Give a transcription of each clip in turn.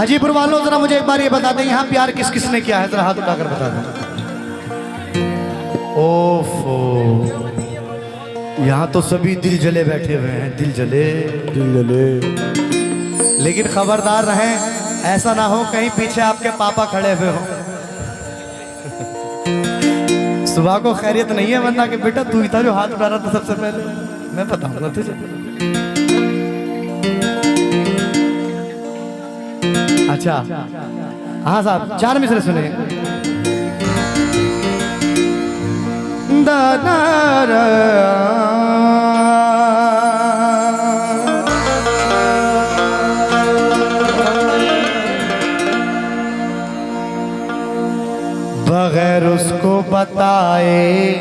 हाजीपुर वालों जरा मुझे एक बार ये बता दें, यहाँ प्यार किस किस ने किया है, जरा हाथ उठाकर बता दें। ओफो, यहाँ तो सभी दिल जले बैठे हुए हैं, दिल जले दिल जले। लेकिन खबरदार रहें, ऐसा ना हो कहीं पीछे आपके पापा खड़े हुए हो। सुबह को खैरियत नहीं है, वरना कि बेटा तू ही था जो हाथ उठा रहा था सबसे पहले, मैं बताऊंगा तुझे। अच्छा हाँ साहब, 4 मिसरे सुने। बगैर उसको बताए।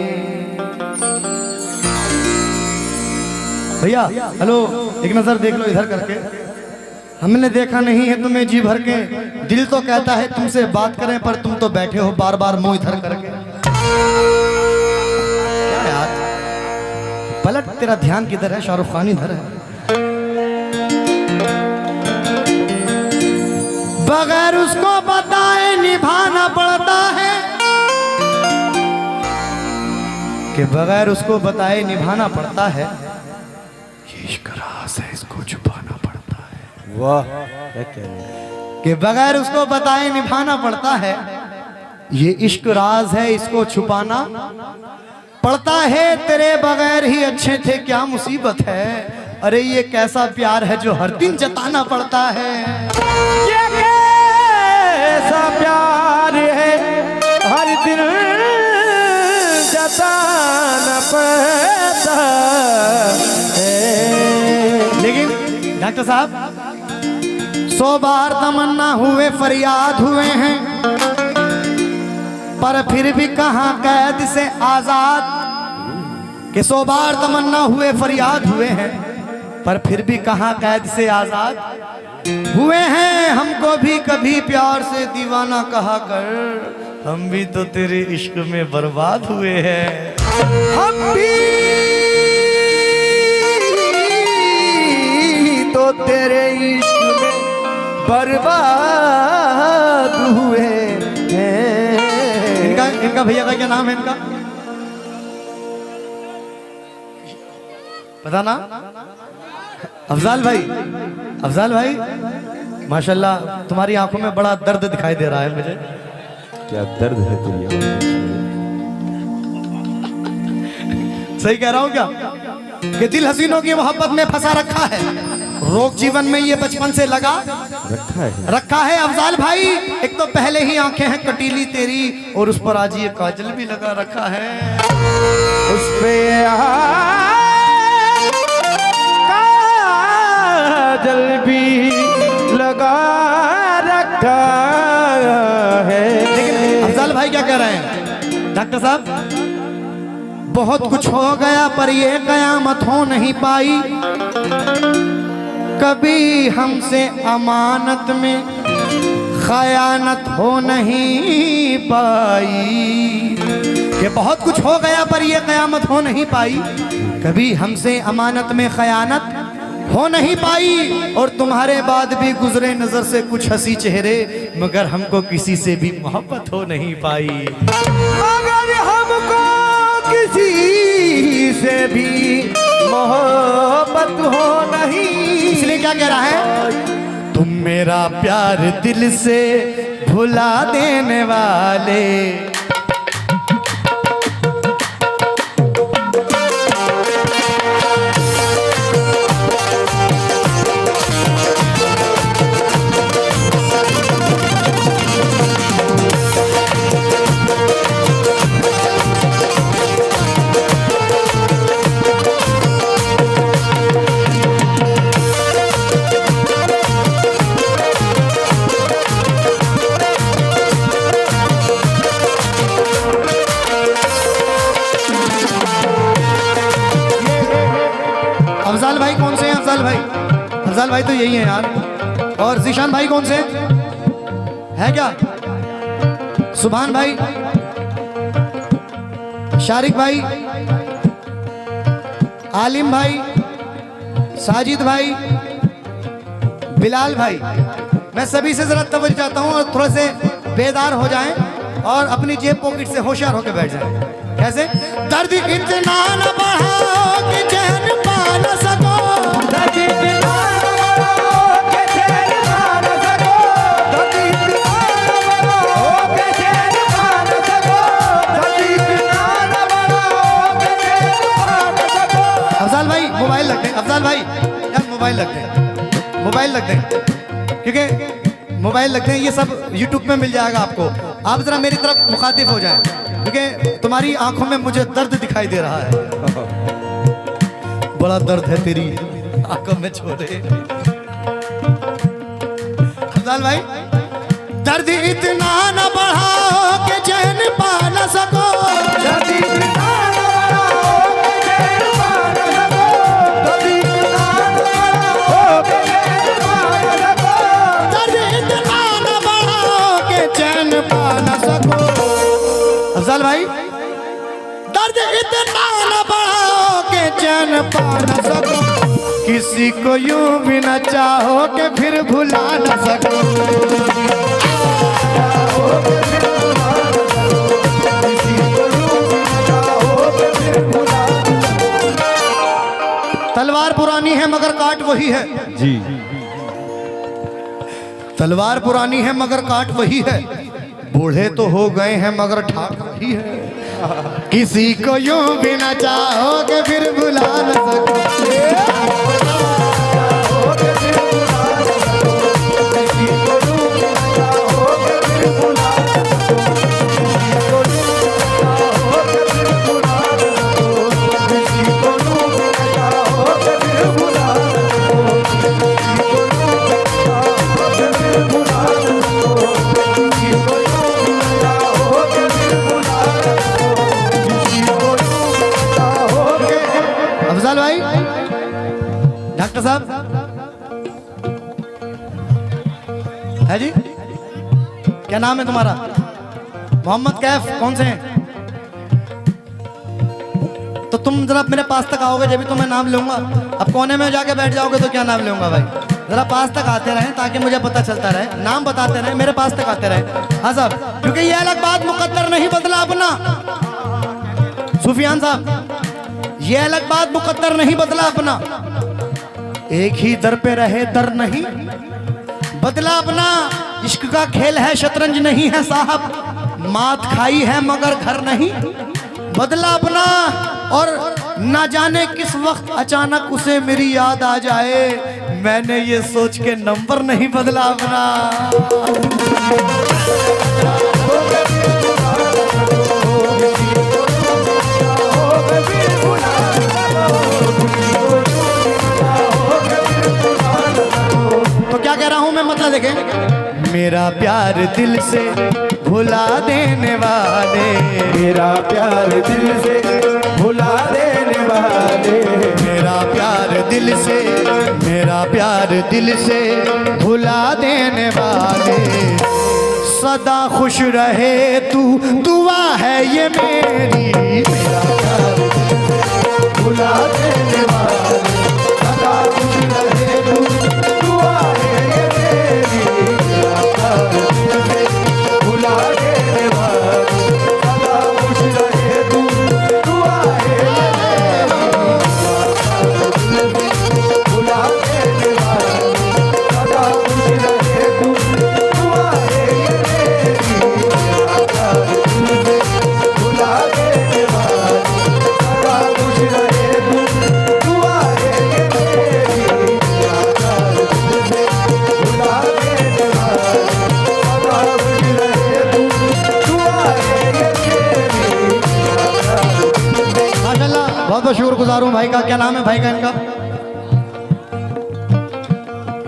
भैया हेलो, एक नजर देख लो इधर करके। हमने देखा नहीं है तुम्हें जी भर के, दिल तो कहता है तुमसे बात करें, पर तुम तो बैठे हो बार बार मुंह इधर करके। क्या यार, पलट, तेरा ध्यान किधर है? शाहरुख खान इधर है। बगैर उसको बताए निभाना पड़ता है, कि बगैर उसको बताए निभाना पड़ता है। ये इश्क राज है, इसको छुपाना पड़ता है। वाह, कि बगैर उसको बताए निभाना पड़ता है। ये इश्क राज है, इसको छुपाना पड़ता है। तेरे बगैर ही अच्छे थे, क्या मुसीबत है। अरे ये कैसा प्यार है जो हर दिन जताना पड़ता है। ये कैसा प्यार है हर दिन जताना पड़ता है। लेकिन डॉक्टर साहब, 100 बार तमन्ना हुए, फरियाद हुए हैं, पर फिर भी कहां कैद से आजाद। कि 100 बार तमन्ना हुए, फरियाद हुए हैं, पर फिर भी कहां कैद से आजाद हुए हैं। हमको भी कभी प्यार से दीवाना कहा कर, हम भी तो तेरे इश्क में बर्बाद हुए हैं। हम भी तो तेरे इश्क में बर्बाद हुए हैं। इनका भैया का क्या नाम है इनका, पता ना? अफजाल भाई। अफजाल भाई माशाल्लाह, तुम्हारी आंखों में बड़ा दर्द दिखाई दे रहा है मुझे। क्या दर्द है तेरी आंखों में? सही कह रहा हूं क्या कि दिल हसीनों की मोहब्बत में फंसा रखा है। रोग जीवन में ये बचपन से लगा रखा है अफजाल भाई। एक तो पहले ही आंखें हैं कटीली तेरी, और उस पर आज ये काजल भी लगा रखा है। उस पे काजल भी लगा रखा है। लेकिन अफजाल भाई क्या कह रहे हैं डॉक्टर साहब? बहुत कुछ हो गया पर ये कयामत हो नहीं पाई, कभी हमसे अमानत में खयानत हो नहीं पाई। कि बहुत कुछ हो गया पर ये कयामत हो नहीं पाई, कभी हमसे अमानत में खयानत हो नहीं पाई। और तुम्हारे बाद भी गुजरे नजर से कुछ हंसी चेहरे, मगर हमको किसी से भी मोहब्बत हो नहीं पाई। मगर हमको किसी से भी मोहब्बत हो नहीं। इसलिए क्या कह रहा है? तुम मेरा प्यार दिल से भुला देने वाले, अफजाल भाई कौन से हैं? अफजाल भाई, अफजाल भाई तो यही है यार। और जीशान भाई कौन से है क्या? सुभान भाई, शारिक भाई, आलिम भाई, साजिद भाई, बिलाल भाई, मैं सभी से जरा तवज्जो चाहता हूँ और थोड़े से बेदार हो जाएं और अपनी जेब पॉकेट से होशियार होकर बैठ जाएं। कैसे? दर्द इतना न बढ़ाओ कि चैन पा न सको, दर्द इतना न बढ़ाओ कि चैन पा न सको, दर्द इतना न बढ़ाओ कि चैन पा न सको, दर्द इतना न बढ़ाओ कि चैन पा न सको। अफजाल भाई मोबाइल रख दें, अफजाल भाई यार मोबाइल रख दें, मोबाइल रख दें, क्योंकि मोबाइल रख दें, ये सब YouTube में मिल जाएगा आपको। आप जरा मेरी तरफ मुखातिब हो जाएं, क्योंकि तुम्हारी आंखों में मुझे दर्द दिखाई दे रहा है, बड़ा दर्द है तेरी आंखों में छोड़े। अफजाल भाई, दर्द इतना न बढ़ाओ कि चैन पा न सको, दर्द इतना न बढ़ाओ कि चैन पा न सको, दर्द इतना न बढ़ाओ कि चैन पा न सको, दर्द इतना न बढ़ाओ कि चैन पा न सको। अफजाल भाई, दर्द इतना न बढ़ाओ कि चैन पा न सको, किसी को यूं भी न चाहो कि फिर भुला न सको, तलवार पुरानी है मगर काट वही है जी। तलवार पुरानी है मगर काट वही है, बूढ़े तो हो गए हैं मगर ठाट वही है, किसी को यूं भी न चाहो कि फिर भुला न सको, अफजाल भाई, डॉक्टर साहब है जी, क्या नाम है तुम्हारा? मोहम्मद कैफ, कौन से हैं? तो तुम जरा मेरे पास तक आओगे जब भी तो मैं नाम लूंगा। अब कोने में जाके बैठ जाओगे तो क्या नाम लूंगा भाई? जरा पास तक आते रहे ताकि मुझे पता चलता रहे, नाम बताते रहे, मेरे पास तक आते रहे। हाँ साहब, क्योंकि ये अलग बात, मुकद्दर नहीं बदला अपना। सुफियान साहब, ये अलग बात, मुकद्दर नहीं बदला अपना, एक ही दर पे रहे दर नहीं बदला अपना। इश्क का खेल है शतरंज नहीं है साहब, मात खाई है मगर घर नहीं बदला अपना। और ना जाने किस वक्त अचानक उसे मेरी याद आ जाए, मैंने ये सोच के नंबर नहीं बदला अपना। तो क्या कह रहा हूं मैं, मतलब देखें, मेरा प्यार दिल से भुला देने वाले, मेरा प्यार दिल से भुला देने वाले, मेरा प्यार दिल से, मेरा प्यार दिल से भुला देने वाले, सदा खुश रहे तू दुआ है ये मेरी। मेरा प्यार दिल से भुला देने वाले, सदा खुश रहे तू दुआ है ये मेरी। मेरा प्यार दिल से भुला देने वाले, सदा खुश रहे तू दुआ है ये मेरी। भुला देने वाले, सदा खुश रहे तू दुआ है ये मेरी। मेरा प्यार दिल से भुला देने वाले, सदा खुश रहे तू दुआ है ये मेरी। मेरा प्यार दिल से भुला देने वाले, सदा खुश रहे तू दुआ है ये मेरी। माशाल्लाह, बहुत बहुत शुक्रगुजार हूँ भाई का। क्या नाम है भाई का इनका?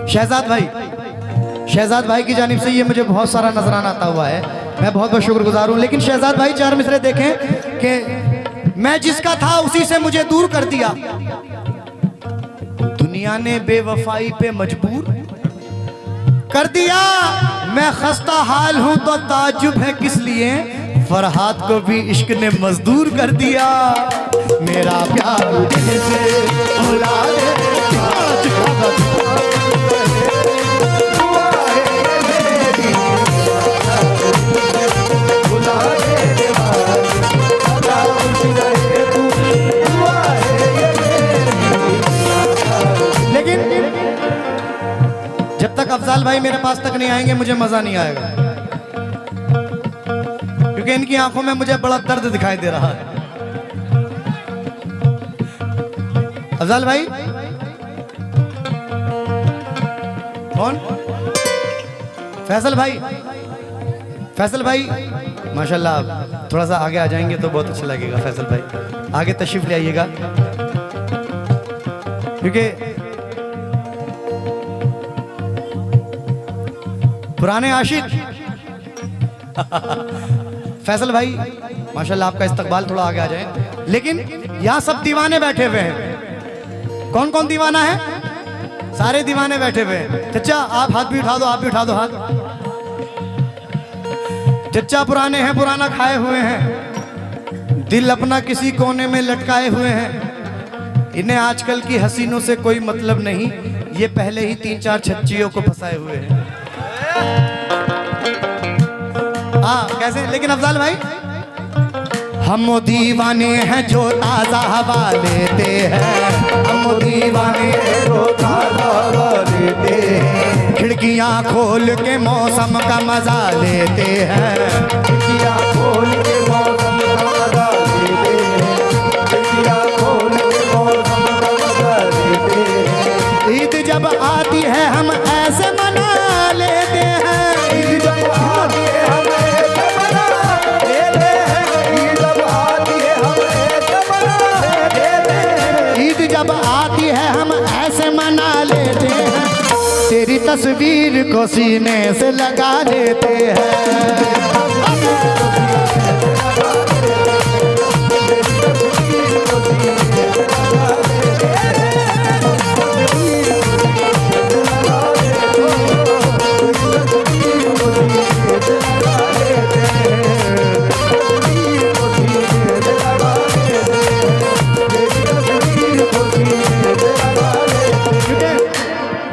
शहजाद भाई। शहजाद भाई की जानिब से ये मुझे बहुत सारा नजराना आता हुआ है, मैं बहुत बहुत शुक्रगुजार हूँ। लेकिन शहजाद भाई, चार मिसरे देखें कि मैं जिसका था उसी से मुझे दूर कर दिया, दुनिया ने बेवफाई पे मजबूर कर दिया। मैं खस्ता हाल हूं तो ताज्जुब है किस लिए, फरहाद को भी इश्क ने मजदूर कर दिया। मेरा प्यार दिल से भुला दे, दुआ है भाई मेरे पास तक नहीं आएंगे मुझे मजा नहीं आएगा, क्योंकि इनकी आंखों में मुझे बड़ा दर्द दिखाई दे रहा है। अफजल भाई कौन? फैसल भाई, फैसल भाई माशाल्लाह, आप थोड़ा सा आगे आ जाएंगे तो बहुत अच्छा लगेगा। फैसल भाई आगे तशरीफ ले आइएगा, क्योंकि पुराने आशिक फैसल भाई माशाल्लाह, आपका इस्तकबाल, थोड़ा आगे आ जाए। लेकिन यहाँ सब दीवाने बैठे हुए हैं। कौन कौन दीवाना है? सारे दीवाने बैठे हुए हैं। चचा आप हाथ भी उठा दो, आप भी उठा दो हाथ। चचा पुराने हैं, पुराना खाए हुए हैं, दिल अपना किसी कोने में लटकाए हुए हैं। इन्हें आजकल की हसीनों से कोई मतलब नहीं, ये पहले ही 3-4 छच्चियों को फंसाए हुए हैं। हाँ कैसे? लेकिन अफजाल भाई हम दीवाने हैं जो ताजा हवा लेते हैं, हम दीवाने हैं जो ताजा हवा लेते हैं, खिड़कियां खोल के मौसम का मजा लेते हैं, खिड़कियां खोल के मौसम का मजा लेते हैं, खिड़कियां खोल के मौसम का मजा लेते हैं। ईद जब आती है हम ऐसे मना लेते हैं, ईद जब आती है हम ऐसे मना लेते हैं, ईद जब आती है हम ऐसे मना लेते हैं, ईद जब आती है हम ऐसे मना लेते हैं, तेरी तस्वीर को सीने से लगा लेते हैं।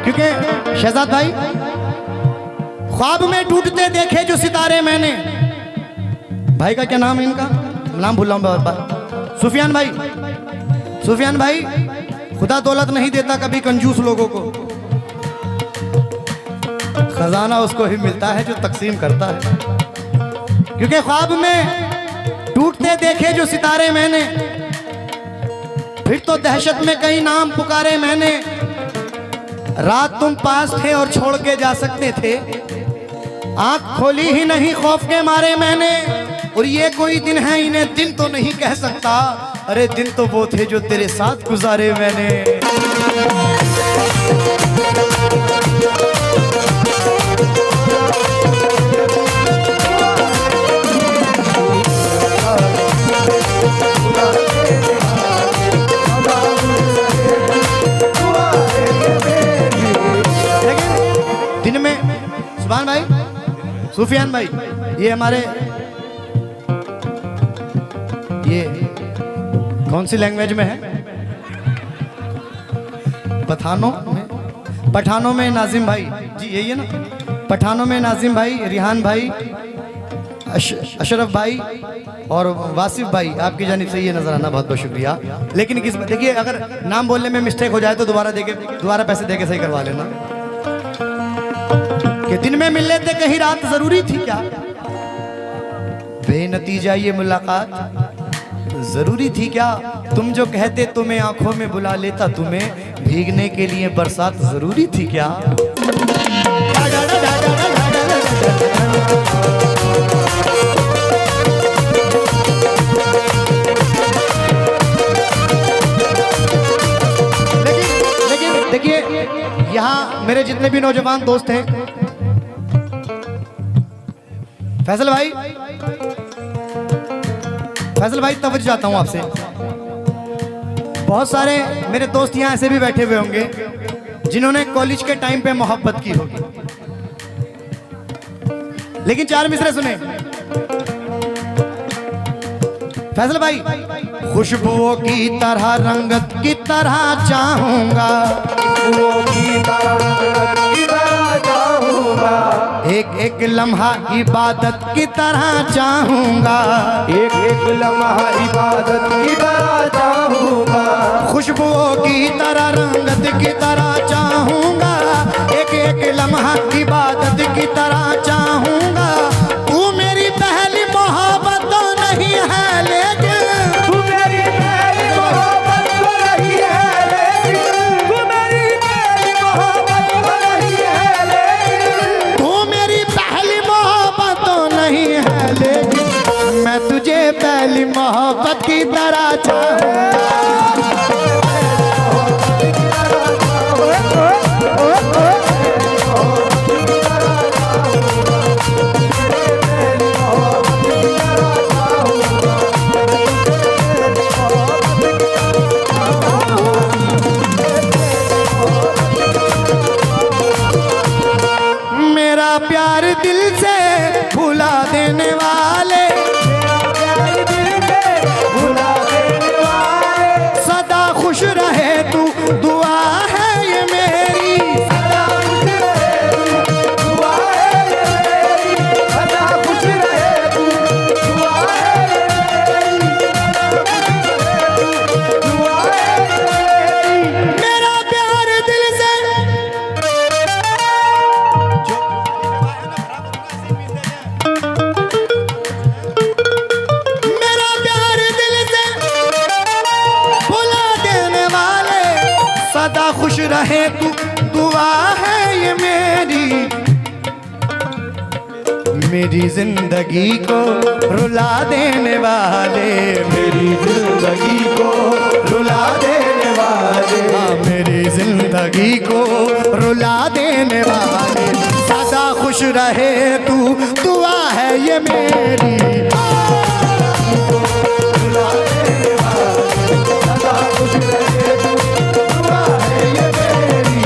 क्योंकि शहजाद भाई ख्वाब में टूटते देखे जो सितारे मैंने, भाई का क्या नाम है? इनका नाम भूल रहा हूं बार। सुफियान भाई, सुफियान भाई खुदा दौलत नहीं देता कभी कंजूस लोगों को, खजाना उसको ही मिलता है जो तकसीम करता है। क्योंकि ख्वाब में टूटते देखे जो सितारे मैंने, फिर तो दहशत में कई नाम पुकारे मैंने, रात तुम पास थे और छोड़ के जा सकते थे, आंख खोली ही नहीं खौफ के मारे मैंने, और ये कोई दिन है इन्हें दिन तो नहीं कह सकता, अरे दिन तो वो थे जो तेरे साथ गुजारे मैंने। दिन में सुभान भाई, सुफियान भाई, ये हमारे ये कौन सी लैंग्वेज में है? पठानों में नाजिम भाई जी, यही है ना? पठानों में नाजिम भाई, रिहान भाई, अशरफ भाई और वासिफ भाई, आपकी जानिब से ये नजर आना बहुत बहुत शुक्रिया। लेकिन किस देखिए, अगर नाम बोलने में मिस्टेक हो जाए तो दोबारा पैसे देके सही करवा लेना। कि दिन में मिल लेते कहीं रात जरूरी थी क्या, बेनतीजा ये मुलाकात जरूरी थी क्या, तुम जो कहते तुम्हें आंखों में बुला लेता, तुम्हें भीगने के लिए बरसात जरूरी थी क्या। लेकिन देखिए, यहाँ मेरे जितने भी नौजवान दोस्त हैं, फैसल भाई तवज्जो चाहता हूं आपसे। बहुत सारे मेरे दोस्त यहाँ ऐसे भी बैठे हुए होंगे जिन्होंने कॉलेज के टाइम पे मोहब्बत की होगी, लेकिन 4 मिसरे सुने फैसल भाई। खुशबुओं की तरह रंगत की तरह चाहूंगा, खुशबुओं की तरह रंगत की तरह चाहूंगा, एक एक लम्हा इबादत की तरह चाहूंगा, एक एक लम्हा इबादत की तरह चाहूंगा, खुशबुओं की तरह रंगत की तरह चाहूंगा, एक एक लम्हा इबादत पहली मोहब्बत की तरह चाहूंगा। मेरा प्यार दिल से भुला देने वाले, सदा खुश रहे तू दुआ है ये मेरी, सदा खुश रहे तू दुआ है ये मेरी, सदा खुश रहे तू दुआ है ये मेरी, दुआ है ये मेरी। मेरा प्यार दिल से मेरा प्यार दिल से भुला देने वाले, सदा खुश रहे तू दुआ है ये मेरी जिंदगी को रुला देने वाले, मेरी जिंदगी को रुला देने वाले, मेरी जिंदगी को रुला देने वाले, सदा खुश रहे तू दुआ है ये मेरी। रुला देने वाले, सदा खुश रहे तू दुआ है ये मेरी,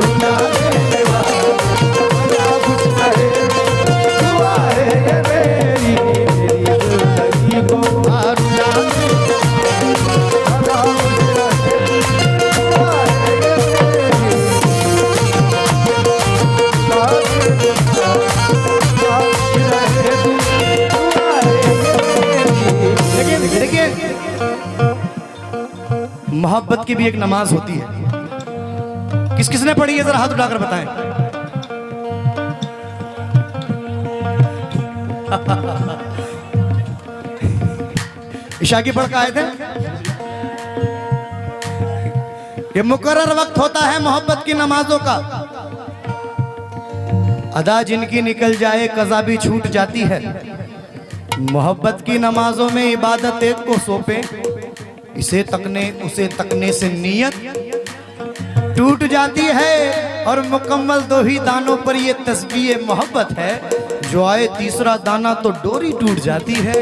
रुला देने वाले, सदा खुश रहे दुआ है ये मेरी, मेरी जिंदगी को रुला सदा खुश रहे दुआ है ये देखिए मोहब्बत की भी एक नमाज होती है। किस किसने पढ़ी है जरा हाथ उठाकर बताएं। इशा की पढ़ के आए थे। ये मुकर्रर वक्त होता है मोहब्बत की नमाजों का, अदा जिनकी निकल जाए कज़ा भी छूट जाती है। मोहब्बत की नमाजों में इबादत एक को सौंपे, इसे तकने उसे तकने से नीयत टूट जाती है। और मुकम्मल 2 ही दानों पर ये तस्बीह मोहब्बत है, जो आए तीसरा दाना तो डोरी टूट जाती है।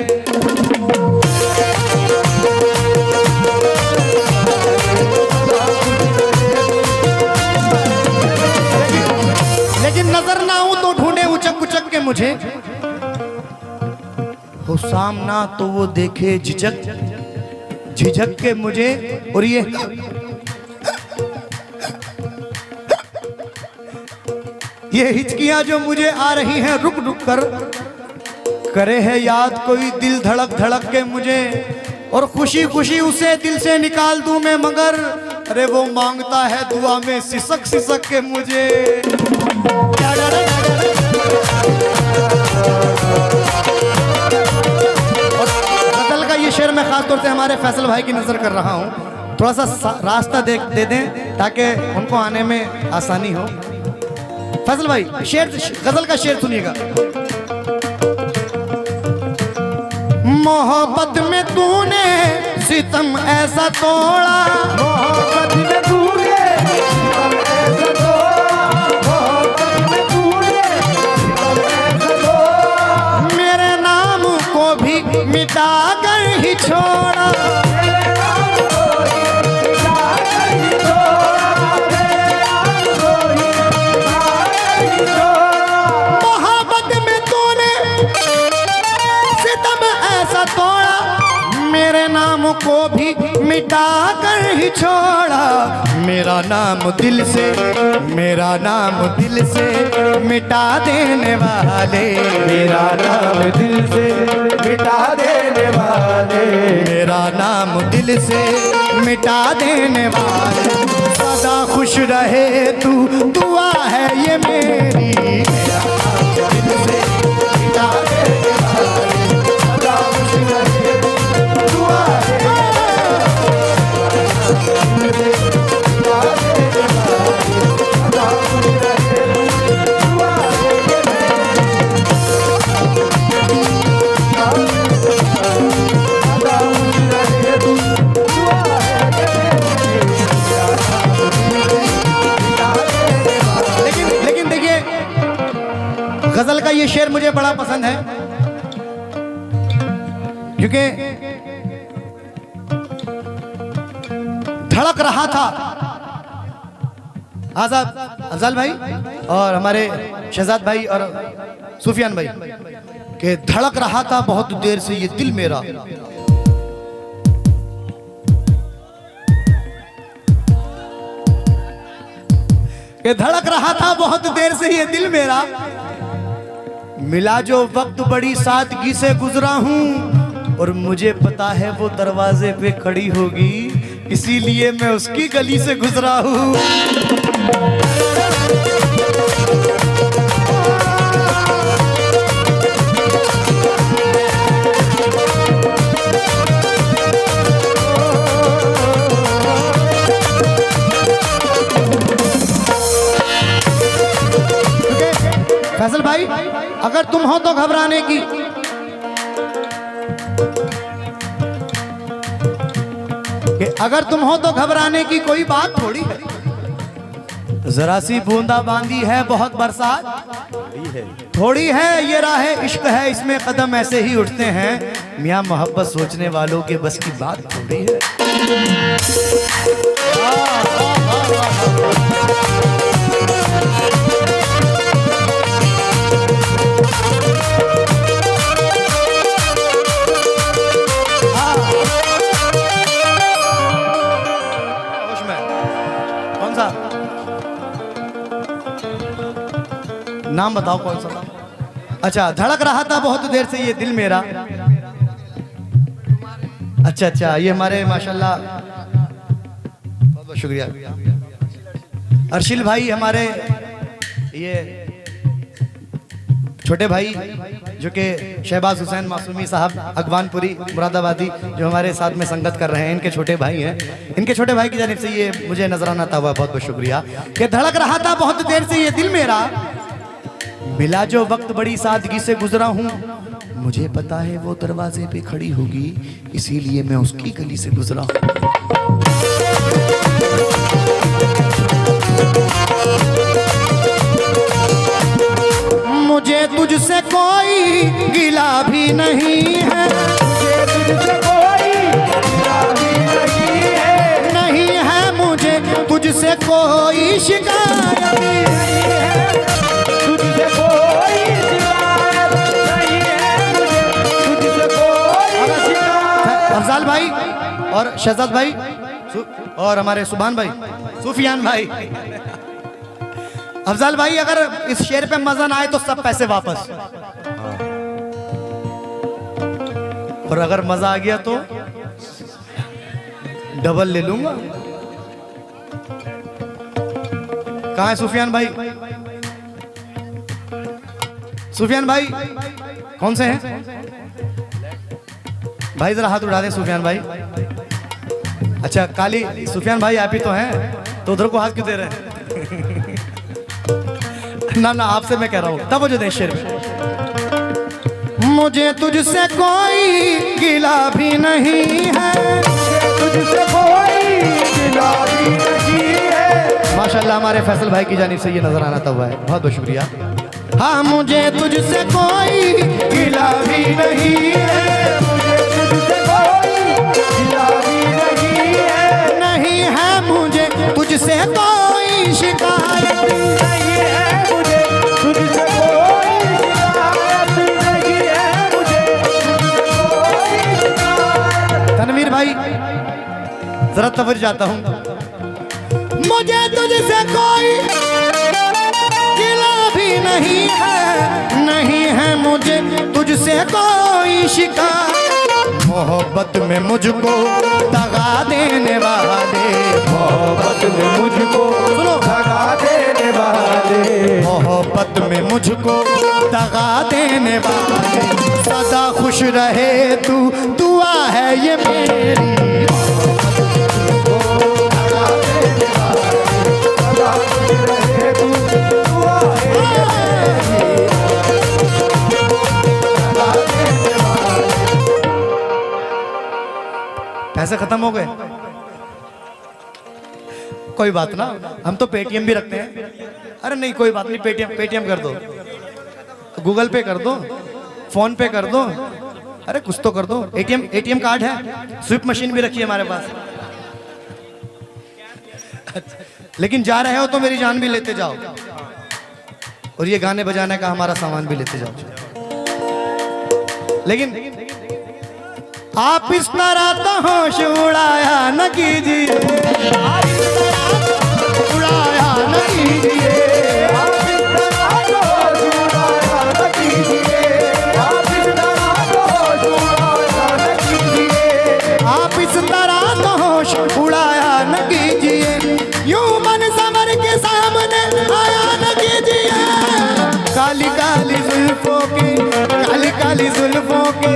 लेकिन नजर ना आऊं तो ढूंढे उचक उचक के मुझे, हो सामना तो वो देखे झिझक झिझक के मुझे। और ये हिचकियां जो मुझे आ रही हैं रुक रुक कर, करे है याद कोई दिल धड़क धड़क के मुझे। और खुशी खुशी उसे दिल से निकाल दूं मैं, मगर अरे वो मांगता है दुआ में सिसक सिसक के मुझे। और गजल का ये शेर मैं खास तौर से हमारे फैसल भाई की नजर कर रहा हूँ, थोड़ा सा रास्ता दे दें ताकि उनको आने में आसानी हो। फैसल भाई शेर, गजल का शेर सुनिएगा। मोहब्बत में तूने सितम ऐसा तोड़ा, मोहब्बत में तूने सितम ऐसा तोड़ा, मोहब्बत में तूने सितम ऐसा तोड़ा, मेरे नाम को भी मिटा कर ही छोड़ा। मेरे नाम को ही मिटा कर ही छोड़ा, मेरे नाम को ही मिटा कर ही छोड़ा। मोहब्बत में तूने सितम ऐसा तोड़ा, मेरे नाम को भी मिटा कर ही छोड़ा। मेरा नाम दिल से, मेरा नाम दिल से मिटा देने वाले, मेरा नाम दिल से मिटा देने वाले, मेरा नाम दिल से मिटा देने वाले, सदा खुश रहे तू दुआ है ये मेरी। मेरा नाम दिल से मिटा देने वाले, सदा खुश रहे दुआ है, दिल से मिटा देने वाले, सदा खुश रहे दुआ है। ये शेर मुझे बड़ा पसंद है क्योंकि धड़क रहा था आजाद अफजाल भाई और हमारे शहजाद भाई और सुफियान भाई के धड़क रहा था बहुत देर से ये दिल मेरा। कि धड़क रहा था बहुत देर से ये दिल मेरा, मिला जो वक्त बड़ी सादगी से गुजरा हूं और मुझे पता है वो दरवाजे पे खड़ी होगी, इसीलिए मैं उसकी गली से गुजरा हूं। फैसल भाई अगर तुम हो तो घबराने की, अगर तुम हो तो घबराने की कोई बात थोड़ी है, जरा सी बूंदा बांदी है बहुत बरसात थोड़ी है, ये राह इश्क है इसमें कदम ऐसे ही उठते हैं, मियां मोहब्बत सोचने वालों के बस की बात थोड़ी है। नाम बताओ कौन सा था? अच्छा, धड़क रहा था बहुत देर से ये दिल मेरा। अच्छा अच्छा, ये हमारे माशाल्लाह बहुत बहुत शुक्रिया अर्शिल भाई, हमारे ये छोटे भाई जो कि शहबाज हुसैन मासूमी साहब अगवानपुरी मुरादाबादी जो हमारे साथ में संगत कर रहे हैं, इनके छोटे भाई हैं, इनके छोटे भाई की जानिब से ये मुझे नजराना था, बहुत बहुत शुक्रिया। कि धड़क रहा था बहुत देर से ये दिल मेरा, मिला जो वक्त बड़ी सादगी से गुजरा हूं, मुझे पता है वो दरवाजे पे खड़ी होगी, इसीलिए मैं उसकी गली से गुजरा हूं। मुझे तुझसे कोई गिला भी नहीं है, मुझे तुझसे कोई गिला भी नहीं है, नहीं है मुझे तुझसे कोई शिकायत नहीं है, तुझसे कोई शिकायत नहीं है, मुझे तुझसे कोई शिकायत। अफजाल भाई और शहजाद भाई और हमारे सुभान भाई सुफियान भाई, अफजाल भाई अगर इस शेर पे मजा ना आए तो सब पैसे वापस, और अगर मजा आ गया तो डबल ले लूंगा। कहाँ है सुफियान भाई? सुफियान भाई कौन से हैं भाई? जरा हाथ उठा दें सुफियान भाई। अच्छा काली सुफियान भाई आप ही तो हैं, तो उधर को हाथ क्यों दे रहे हैं? ना ना आपसे मैं कह रहा हूं, तब जो दे शेर में। मुझे तुझसे कोई गिला भी नहीं है, तुझसे कोई गिला भी नहीं है। माशाल्लाह हमारे फैसल भाई की जानिब से ये नजर आना हुआ है, बहुत बहुत शुक्रिया। हाँ मुझे तुझसे कोई गिला भी नहीं है, मुझे तुझसे कोई गिला भी नहीं है, नहीं है मुझे तुझसे कोई शिकायत नहीं है, मुझे तुझसे कोई शिकायत नहीं है, मुझे तुझसे कोई शिकायत। तनवीर भाई जरा तवज्जो जाता हूं, मुझे तुझसे कोई गिला भी नहीं है, नहीं है मुझे तुझसे कोई शिकायत। मोहब्बत में मुझको दगा देने वाले, मोहब्बत में मुझको सुनो दगा देने वाले, मोहब्बत में मुझको दगा देने वाले, सदा खुश रहे तू, दुआ है ये मेरी। पैसे खत्म हो गए, कोई बात ना, हम तो पेटीएम भी रखते हैं। अरे नहीं कोई बात नहीं, पेटीएम पेटीएम कर दो, गूगल पे कर दो, फोन पे कर दो, अरे कुछ तो कर दो। एटीएम कार्ड है, स्विप मशीन भी रखी है हमारे पास। लेकिन जा रहे हो तो मेरी जान भी लेते जाओ, और ये गाने बजाने का हमारा सामान भी लेते जाओ। लेकिन आप इस तरह तो होश उड़ाया न कीजिए, उड़ाया न कीजिए, आप इस तरह होश उड़ाया न कीजिए, आप इस तरह होश उड़ाया न कीजिए, आप इस तरह तो होश उड़ाया न कीजिए, यूं मन समर के सामने आया न कीजिए। काली काली जुल्फों के, काली काली जुल्फों के,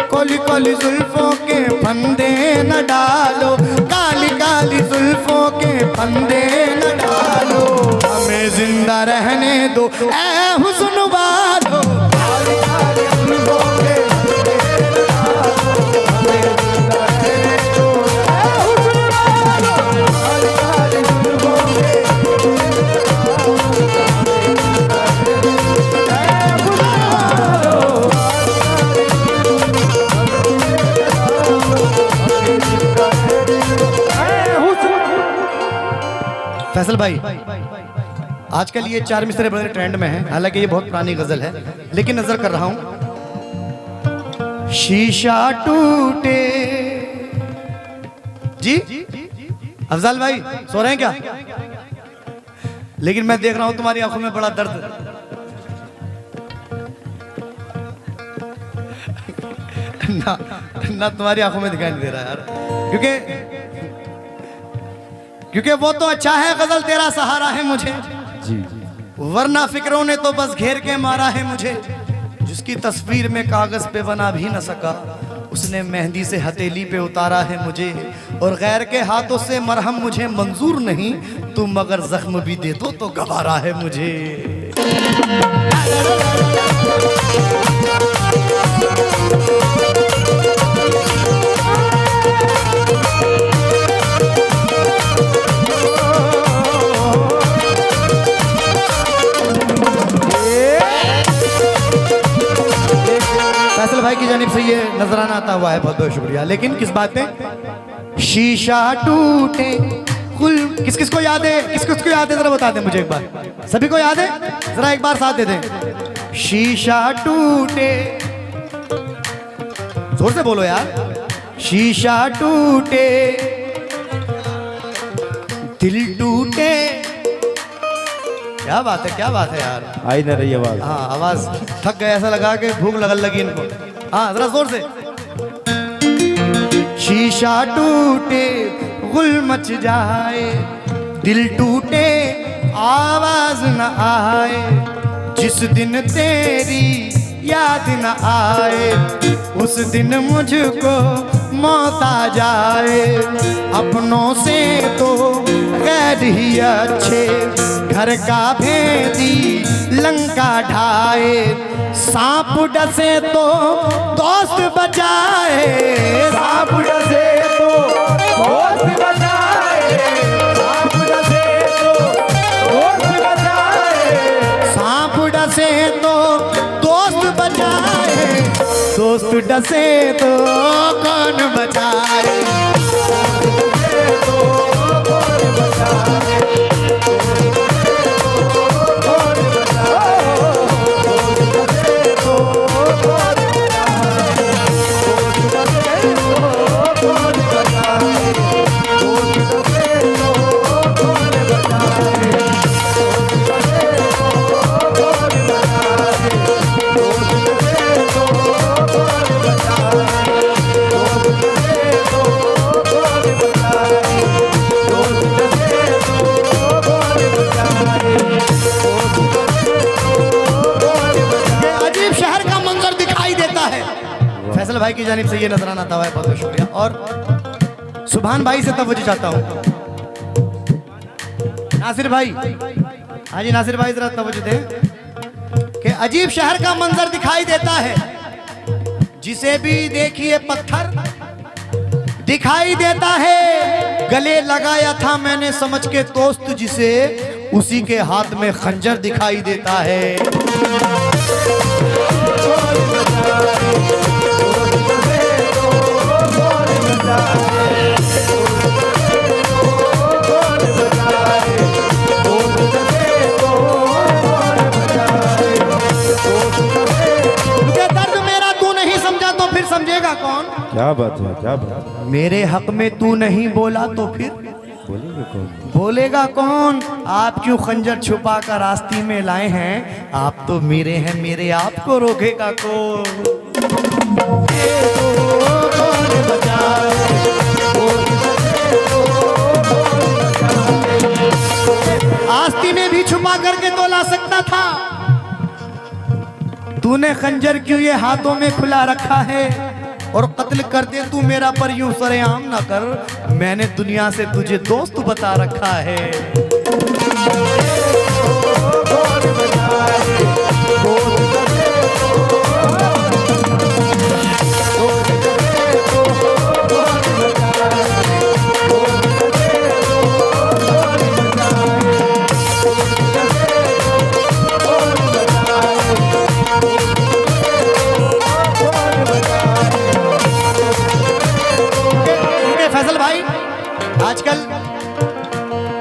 कोली कोली जुल्फों के फंदे न डालो, काली काली जुल्फों के फंदे न डालो, हमें जिंदा रहने दो ऐ हुस्न वालो। काली काली जुल्फों के फंदे न डालो, हमें जिंदा रहने दो ऐ हुस्न वालो। काली काली जुल्फों के फैसल भाई, आजकल ये चार मिसरे बड़े ट्रेंड में है, हालांकि ये बहुत पुरानी गजल है, लेकिन नजर कर रहा हूं। शीशा टूटे जी, अफजल भाई सो रहे हैं क्या? लेकिन मैं देख रहा हूं तुम्हारी आंखों में बड़ा दर्द। ना ना तुम्हारी आंखों में दिखाई नहीं दे रहा यार, क्योंकि वो तो अच्छा है, गजल तेरा सहारा है मुझे जी, वरना फिक्रों ने तो बस घेर के मारा है मुझे। जिसकी तस्वीर में कागज पे बना भी न सका, उसने मेहंदी से हथेली पे उतारा है मुझे, और गैर के हाथों से मरहम मुझे मंजूर नहीं, तुम अगर जख्म भी दे दो तो गवारा है मुझे। फैसल भाई की जानिब से ये नजराना आता हुआ है, बहुत बहुत शुक्रिया। लेकिन किस बात पे? शीशा टूटे कुल, किस किस को याद है, किस किस को याद है जरा बता दें मुझे एक बार। सभी को याद है? जरा एक बार साथ दे दें। शीशा टूटे, जोर से बोलो यार। शीशा टूटे दिल टूटे, क्या बात है, क्या बात है यार। आई ना रही आवाज। हाँ आवाज थक गए, ऐसा लगा कि भूख लगन लगी इनको। हाँ जरा जोर से। शीशा टूटे गुल मच जाए, दिल टूटे आवाज न आए, जिस दिन तेरी याद न आए उस दिन मुझको मौत आ जाए। अपनों से तो गैर ही अच्छे, घर का भेदी लंका ढाए, सांप डसे तो दोस्त बचाए, सांप डसे तो दोस्त बचाए, सांप डसे तो दोस्त बचाए, सांप डसे तो दोस्त बचाए, दोस्त डसे तो कौन बचाए। फैसल भाई की जानिब से ये नजराना आता हुआ है, बहुत बहुत शुक्रिया। और सुभान भाई से तवज्जो चाहता हूँ। नासिर भाई, हाँ जी नासिर भाई जरा तवज्जो दें कि अजीब शहर का मंजर दिखाई देता है, जिसे भी देखिए पत्थर दिखाई देता है। गले लगाया था मैंने समझ के दोस्त जिसे, उसी के हाथ में खंजर दिखाई देता है। दर्द मेरा तू नहीं समझा तो फिर समझेगा कौन? क्या बात है, क्या बात है। मेरे हक में तू नहीं बोला तो फिर बोलेंगे कौन? बोलेगा कौन? आप क्यों खंजर छुपा कर रास्ते में लाए हैं? आप तो मेरे हैं, मेरे आप को रोकेगा कौन? आस्ती में भी छुपा करके तो ला सकता था। तूने खंजर क्यों ये हाथों में खुला रखा है? और कत्ल कर दे तू मेरा, पर यूं सरेआम ना कर। मैंने दुनिया से तुझे दोस्त बता रखा है। फैसल भाई, आजकल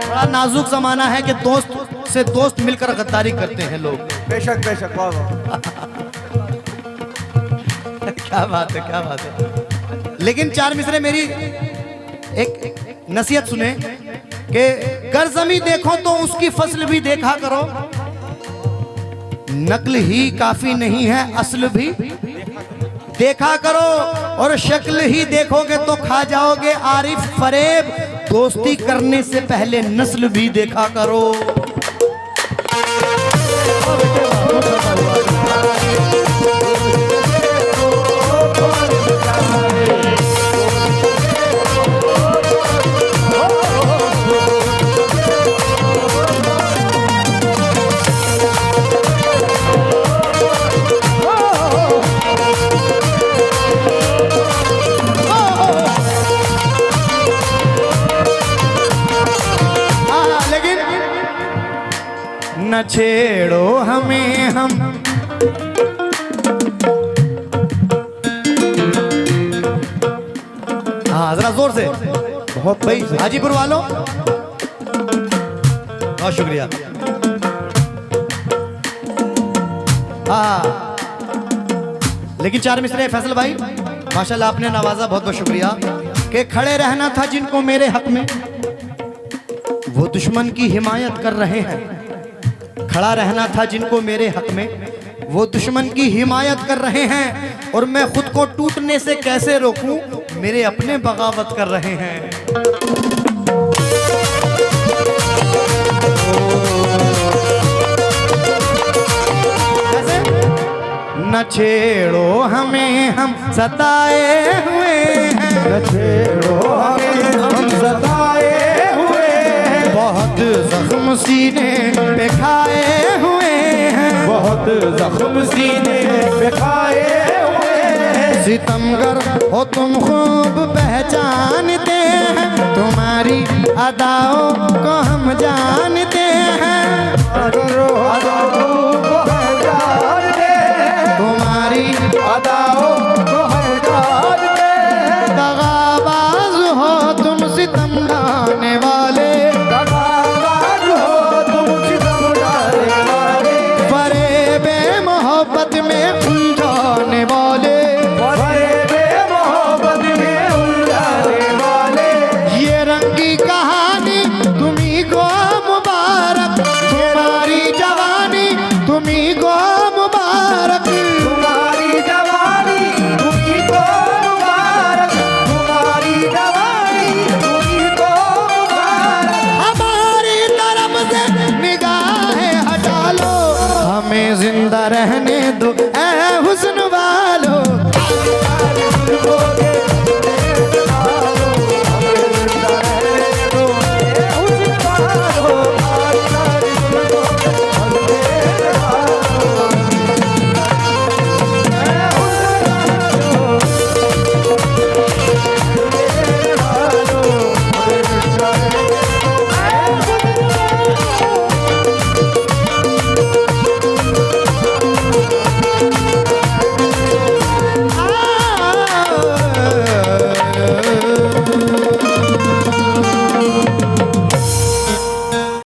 बड़ा नाजुक जमाना है कि दोस्त से दोस्त मिलकर गद्दारी करते हैं लोग। बेशक बेशक, वाह वाह। क्या बात है, क्या बात है। लेकिन चार मिसरे मेरी एक नसीहत सुने कि गर्जमी देखो तो उसकी फसल भी देखा करो। नकल ही काफी नहीं है, असल भी देखा करो। और शक्ल ही देखोगे तो खा जाओगे आरिफ फरेब। दोस्ती करने से पहले नस्ल भी देखा करो। न छेड़ो हमें हम हाँ जरा जोर से। बहुत भाई हाजीपुर वालों बहुत शुक्रिया। हाँ लेकिन चार मिसरे फैसल भाई माशाल्लाह आपने नवाजा, बहुत बहुत शुक्रिया। कि खड़े रहना था जिनको मेरे हक में, वो दुश्मन की हिमायत कर रहे हैं। खड़ा रहना था जिनको मेरे हक में, वो दुश्मन की हिमायत कर रहे हैं। और मैं खुद को टूटने से कैसे रोकूं, मेरे अपने बगावत कर रहे हैं। कैसे? न छेड़ो हमें हम सताए हुए हैं, न छेड़ो हमें हम सताए हुए हैं। बहुत जख्म सीने पे खाए हुए हैं, बहुत जख्म सीने पे खाए हुए हैं। सितमगर हो तुम खूब पहचानते हैं, तुम्हारी अदाओं को हम जानते हैं। तुम्हारी अदाओं को हम जानते हैं। दगाबाज हो तुम सितम ढाने वाले, दगाबाज हो तुम सितम ढाने वाले। फरेबे मोहब्बत में उलझाने वाले, फरेबे मोहब्बत में उलझाने वाले। ये रंगी कहानी तुम्ही को मुबारक, तुम्हारी जवानी तुम्ही को मुबारक। तुम्हारी जवानी तुम्ही को मुबारक, तुम्हारी जवानी तुम्ही को मुबारक। हमारी तरफ से निगाहें हटा लो, हमें जिंदा रहने